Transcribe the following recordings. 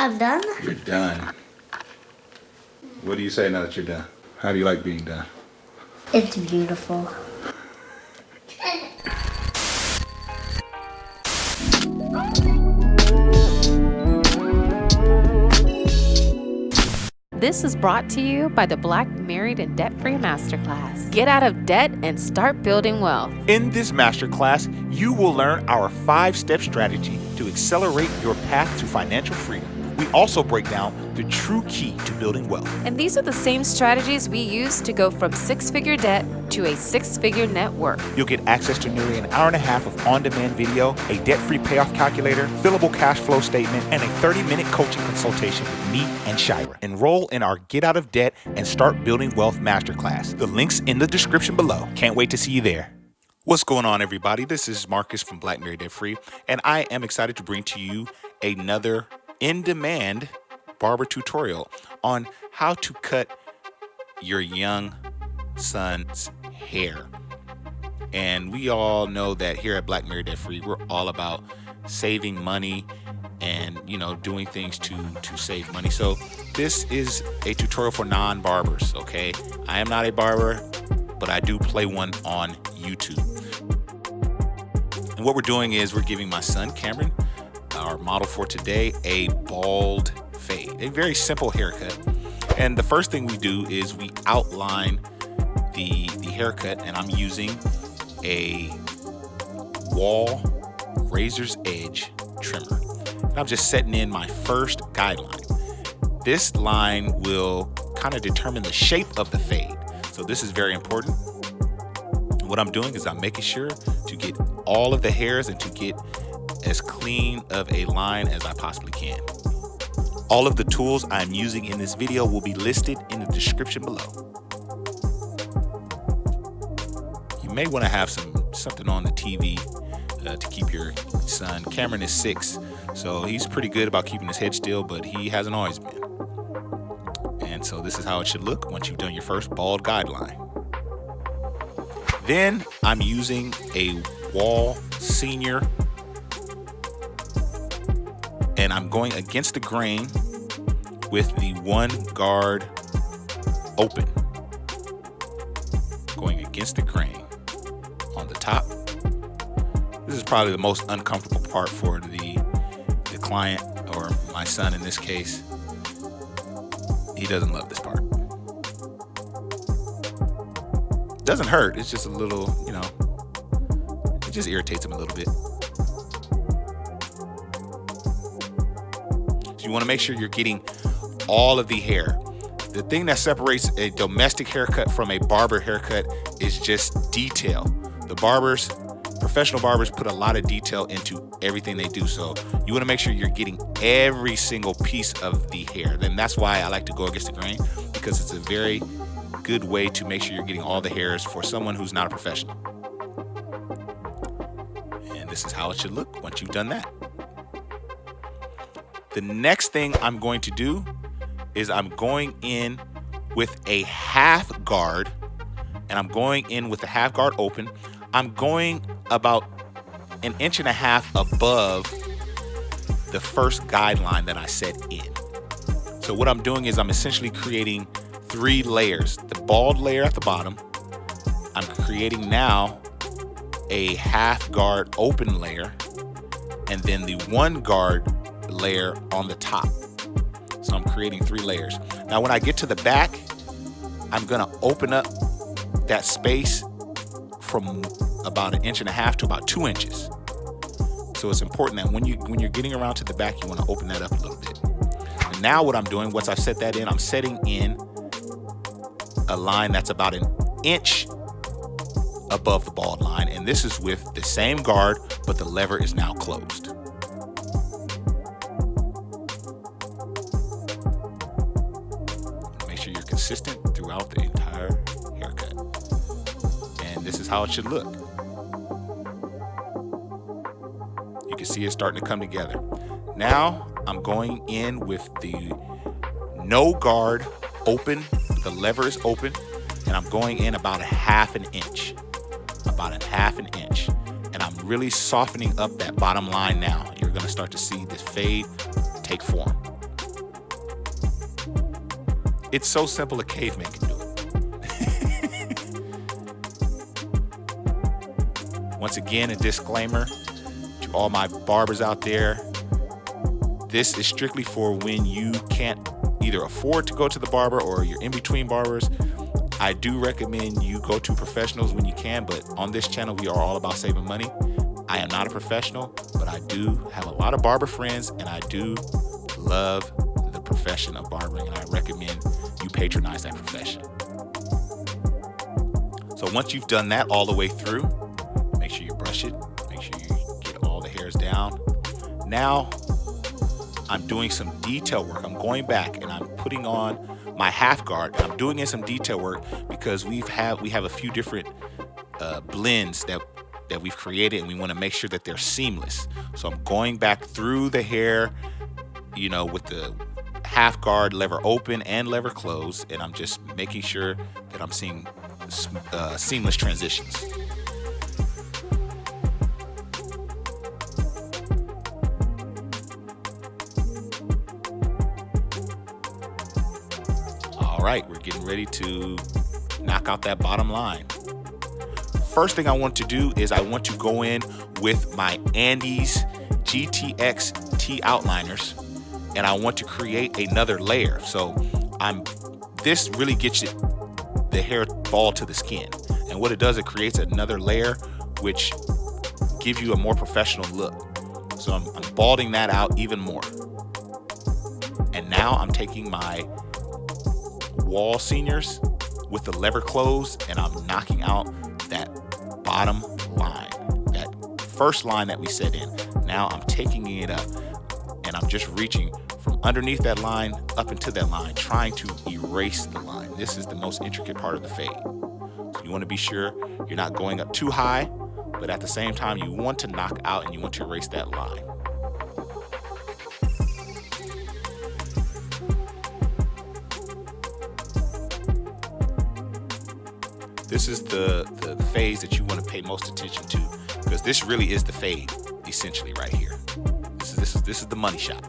I'm done. You're done. What do you say now that you're done? How do you like being done? It's beautiful. This is brought to you by the Black Married and Debt-Free Masterclass. Get out of debt and start building wealth. In this masterclass, you will learn our 5-step strategy to accelerate your path to financial freedom. We also break down the true key to building wealth. And these are the same strategies we use to go from 6-figure debt to a 6-figure net worth. You'll get access to nearly an hour and a half of on-demand video, a debt-free payoff calculator, fillable cash flow statement, and a 30-minute coaching consultation with me and Shira. Enroll in our Get Out of Debt and Start Building Wealth Masterclass. The link's in the description below. Can't wait to see you there. What's going on, everybody? This is Marcus from Black Married Debt Free, and I am excited to bring to you another in-demand barber tutorial on how to cut your young son's hair. And we all know that here at Black Married Debt Free, we're all about saving money and, doing things to save money. So this is a tutorial for non-barbers, okay? I am not a barber, but I do play one on YouTube. And what we're doing is we're giving my son, Cameron, our model for today, a bald fade, a very simple haircut. And the first thing we do is we outline the haircut, and I'm using a wall razor's edge trimmer. And I'm just setting in my first guideline. This line will kind of determine the shape of the fade. So this is very important. What I'm doing is I'm making sure to get all of the hairs and to get as clean of a line as I possibly can. All of the tools I'm using in this video will be listed in the description below. You may want to have something on the TV to keep your son. Cameron is 6, so he's pretty good about keeping his head still, but he hasn't always been. And so this is how it should look once you've done your first bald guideline. Then I'm using a Wall Senior, and I'm going against the grain with the one guard open. Going against the grain on the top. This is probably the most uncomfortable part for the client, or my son in this case. He doesn't love this part. It doesn't hurt, it's just a little, it just irritates him a little bit. You want to make sure you're getting all of the hair. The thing that separates a domestic haircut from a barber haircut is just detail. Professional barbers put a lot of detail into everything they do. So you want to make sure you're getting every single piece of the hair. Then that's why I like to go against the grain, because it's a very good way to make sure you're getting all the hairs for someone who's not a professional. And this is how it should look once you've done that. The next thing I'm going to do is I'm going in with a half guard, and I'm going in with the half guard open. I'm going about 1.5 inches above the first guideline that I set in. So what I'm doing is I'm essentially creating 3 layers. The bald layer at the bottom, I'm creating now a half guard open layer, and then the 1 guard layer on the top. So I'm creating 3 layers. Now when I get to the back, I'm gonna open up that space from about 1.5 inches to about 2 inches. So it's important that when you're getting around to the back, you want to open that up a little bit. And now what I'm doing, once I've set that in, I'm setting in a line that's about 1 inch above the bald line, and this is with the same guard, but the lever is now closed. Make sure you're consistent throughout the entire haircut. And this is how it should look. You can see it starting to come together. Now I'm going in with the no guard open, the lever is open, and I'm going in about 1/2 inch. About 1/2 inch. And I'm really softening up that bottom line now. You're gonna start to see this fade take form. It's so simple a caveman can do it. Once again, a disclaimer to all my barbers out there. This is strictly for when you can't either afford to go to the barber or you're in between barbers. I do recommend you go to professionals when you can, but on this channel, we are all about saving money. I am not a professional, but I do have a lot of barber friends, and I do love the profession of barbering, and I recommend you patronize that profession. So once you've done that all the way through, make sure you brush it, make sure you get all the hairs down. Now, I'm doing some detail work. I'm going back and I'm putting on my half guard. I'm doing in some detail work because we have a few different blends that we've created, and we want to make sure that they're seamless. So I'm going back through the hair, with the half guard lever open and lever closed, and I'm just making sure that I'm seeing seamless transitions. All right, we're getting ready to knock out that bottom line. First thing I want to do is I want to go in with my Andes GTX T outliners, and I want to create another layer. So this really gets the hair bald to the skin, and what it does, it creates another layer which gives you a more professional look. So I'm balding that out even more, and now I'm taking my wall seniors with the lever closed, and I'm knocking out that bottom line, that first line that we set in. Now I'm taking it up, and I'm just reaching from underneath that line up into that line, trying to erase the line. This is the most intricate part of the fade. So you want to be sure you're not going up too high, but at the same time you want to knock out and you want to erase that line. This is the phase that you want to pay most attention to, because this really is the fade, essentially, right here. This is the money shot.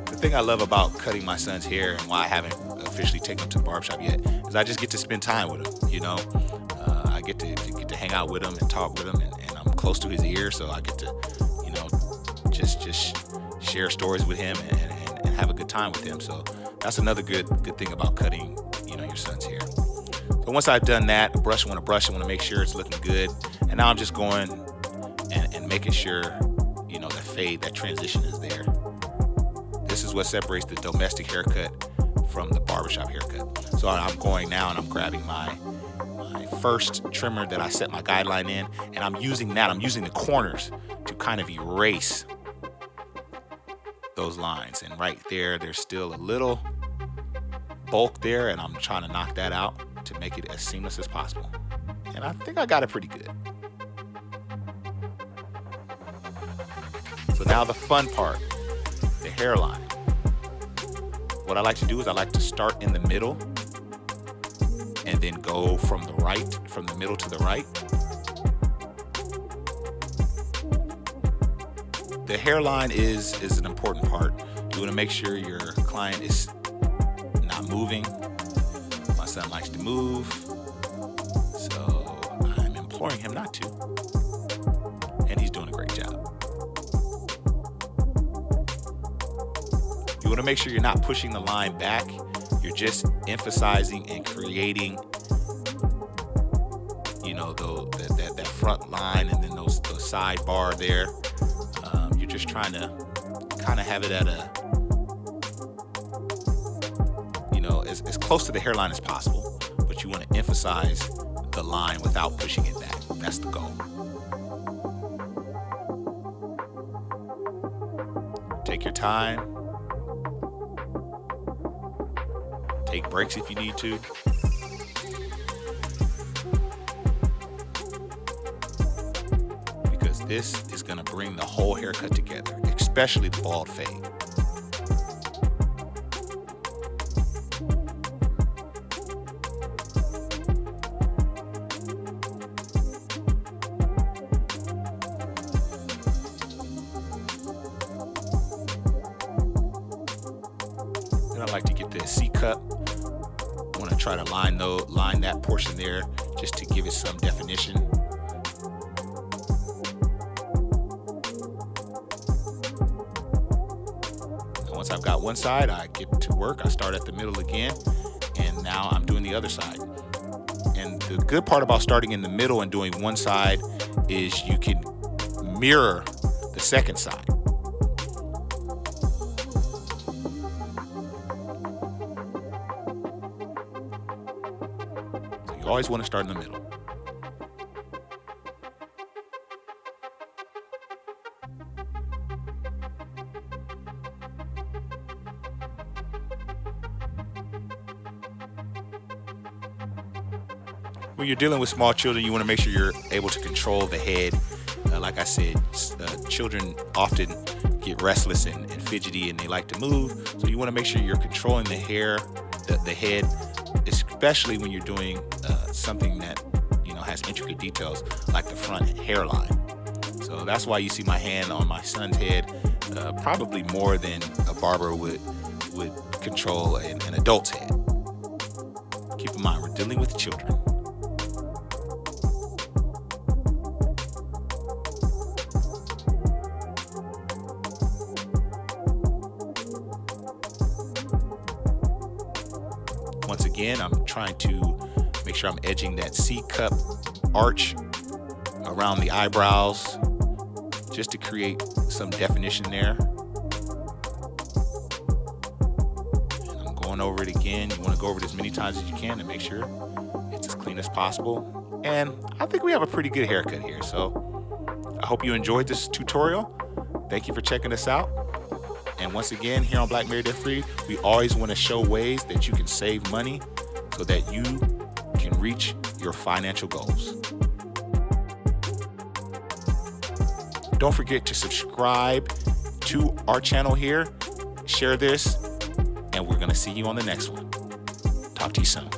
The thing I love about cutting my son's hair, and why I haven't officially taken him to the barbershop yet, is I just get to spend time with him. I get to hang out with him and talk with him, and I'm close to his ear, so I get to, just share stories with him and have a good time with him. So that's another good thing about cutting, your son's hair. So once I've done that, I want to make sure it's looking good. And now I'm just going and making sure, that fade, that transition is there. This is what separates the domestic haircut from the barbershop haircut. So I'm going now and I'm grabbing my first trimmer that I set my guideline in, and I'm using the corners to kind of erase those lines. And right there's still a little bulk there, and I'm trying to knock that out to make it as seamless as possible. And I think I got it pretty good. So now the fun part, the hairline. What I like to do is I like to start in the middle and then go from the middle to the right. The hairline is an important part. You want to make sure your client is not moving. My son likes to move, so I'm imploring him not to, and he's doing a great job. You want to make sure you're not pushing the line back. You're just emphasizing and creating, that front line, and then those sidebar there. You're just trying to kind of have it at as close to the hairline as possible, but you want to emphasize the line without pushing it back. That's the goal. Take your time. Take breaks if you need to. Because this is going to bring the whole haircut together, especially the bald fade. C cup. I want to try to line that portion there just to give it some definition. And once I've got one side, I get to work. I start at the middle again, and now I'm doing the other side. And the good part about starting in the middle and doing one side is you can mirror the second side. So you always want to start in the middle. When you're dealing with small children, you want to make sure you're able to control the head. Like I said, children often get restless and fidgety, and they like to move. So you want to make sure you're controlling the hair, the head, especially when you're doing something that has intricate details like the front hairline. So that's why you see my hand on my son's head, probably more than a barber would control an adult's head. Keep in mind, we're dealing with children. Once again, I'm trying to make sure I'm edging that C cup arch around the eyebrows just to create some definition there. And I'm going over it again. You want to go over it as many times as you can to make sure it's as clean as possible. And I think we have a pretty good haircut here. So I hope you enjoyed this tutorial. Thank you for checking us out. And once again, here on Black Married Debt Free, we always want to show ways that you can save money so that you can reach your financial goals. Don't forget to subscribe to our channel here, share this, and we're going to see you on the next one. Talk to you soon.